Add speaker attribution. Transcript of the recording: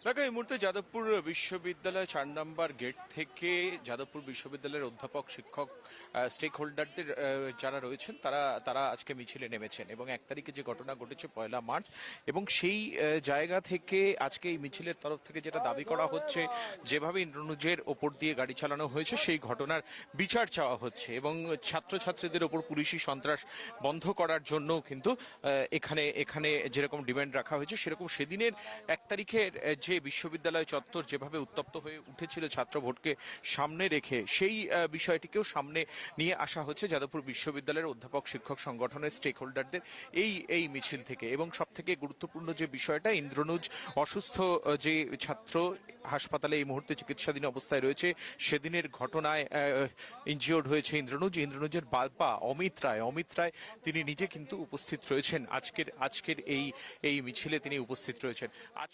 Speaker 1: দেখো, এই মুহূর্তে যাদবপুর বিশ্ববিদ্যালয় 4 নম্বর গেট থেকে যাদবপুর বিশ্ববিদ্যালয়ের অধ্যাপক, শিক্ষক, স্টেক হোল্ডারদের যারা রয়েছেন তারা তারা আজকে মিছিলে নেমেছেন। এবং 1 তারিখে যে ঘটনা ঘটেছে 1 মার্চ, এবং সেই জায়গা থেকে আজকে এই মিছিলের তরফ থেকে যেটা দাবি করা হচ্ছে, যেভাবে ইন্দ্রনুজের ওপর দিয়ে গাড়ি চালানো হয়েছে সেই ঘটনার বিচার চাওয়া হচ্ছে। এবং ছাত্রছাত্রীদের ওপর পুলিশি সন্ত্রাস বন্ধ করার জন্য কিন্তু এখানে এখানে যেরকম ডিমান্ড রাখা হয়েছে, সেরকম সেদিনের 1 তারিখের যে বিশ্ববিদ্যালয় চত্বর যেভাবে উত্তপ্ত হয়ে উঠেছিল ছাত্র ভোটকে সামনে রেখে, সেই বিষয়টিকেও সামনে নিয়ে আসা হচ্ছে যাদবপুর বিশ্ববিদ্যালয়ের অধ্যাপক, শিক্ষক সংগঠনের স্টেক হোল্ডারদের এই এই মিছিল থেকে। এবং সব থেকে গুরুত্বপূর্ণ যে বিষয়টা, ইন্দ্রনুজ অসুস্থ যে ছাত্র হাসপাতালে এই মুহূর্তে চিকিৎসাধীন অবস্থায় রয়েছে, সেদিনের ঘটনায় ইনজিওর্ড হয়েছে ইন্দ্রনুজের বাবা অমিত রায় তিনি নিজে কিন্তু উপস্থিত রয়েছেন আজকের এই এই মিছিলে, তিনি উপস্থিত রয়েছেন আজ।